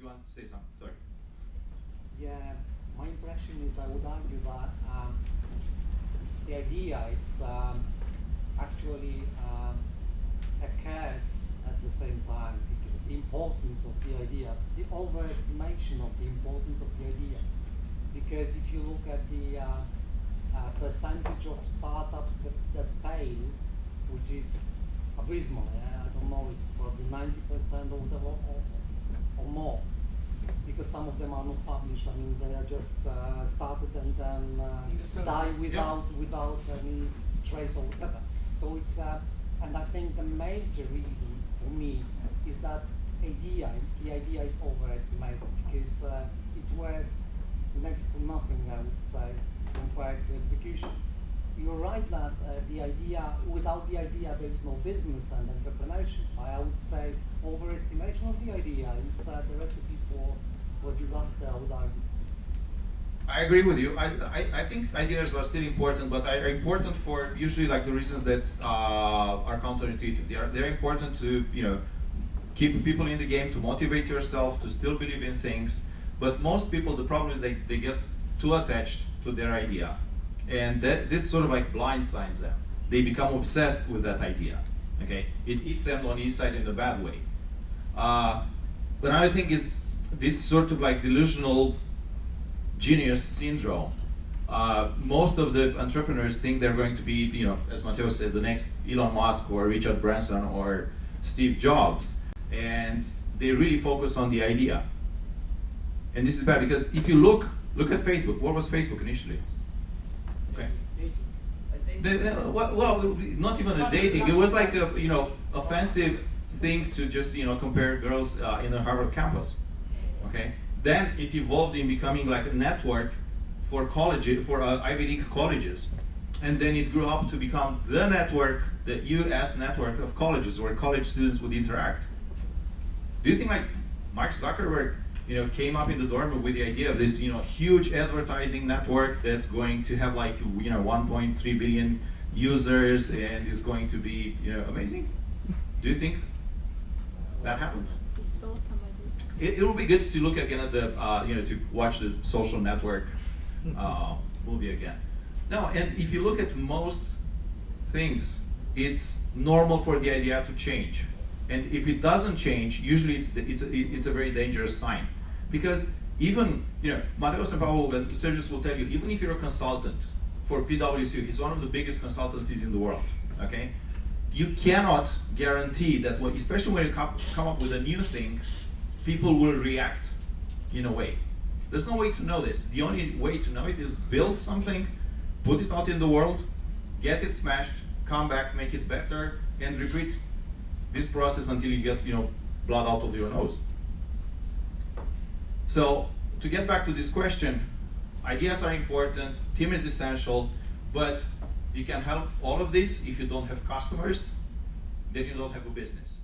you wanted to say something? Sorry. Yeah, my impression is I would argue that the idea is actually a curse at the same time. The importance of the idea, the overestimation of the importance of the idea. Because if you look at the percentage of startups that fail, which is abysmal, I don't know, it's probably 90% or whatever, or more. Because some of them are not published. I mean, they are just started and then die without any trace or whatever. So it's and I think the major reason for me is that the idea is overestimated because it's worth next to nothing, I would say, compared to execution. You're right that the idea, without the idea, there is no business and entrepreneurship. I would say overestimation of the idea is the recipe for disaster, I would argue. I agree with you. I think ideas are still important, but are important for usually like the reasons that are counterintuitive. They're important to keep people in the game, to motivate yourself, to still believe in things. But most people, the problem is they get too attached to their idea. And this sort of like blindsides them. They become obsessed with that idea. Okay, it eats them on the inside in a bad way. But I think is this sort of like delusional genius syndrome. Most of the entrepreneurs think they're going to be, as Matteo said, the next Elon Musk or Richard Branson or Steve Jobs, and they really focus on the idea. And this is bad because if you look at Facebook. What was Facebook initially? Okay. Well, not even a dating. It was like a offensive thing to just compare girls in a Harvard campus. Okay. Then it evolved in becoming like a network for colleges, for Ivy League colleges, and then it grew up to become the network, the U.S. network of colleges where college students would interact. Do you think like Mark Zuckerberg, came up in the dorm with the idea of this, huge advertising network that's going to have like, 1.3 billion users and is going to be, amazing? Do you think that happened? It will be good to look again at the, to watch the Social Network movie again. No, and if you look at most things, it's normal for the idea to change. And if it doesn't change, usually it's a very dangerous sign. Because even, Matteo and Paolo and Sergius will tell you, even if you're a consultant for PwC, it's one of the biggest consultancies in the world, okay? You cannot guarantee that, especially when you come up with a new thing, people will react in a way. There's no way to know this. The only way to know it is build something, put it out in the world, get it smashed, come back, make it better, and repeat this process until you get, blood out of your nose. So to get back to this question, ideas are important, team is essential, but you can help all of this if you don't have customers, then you don't have a business.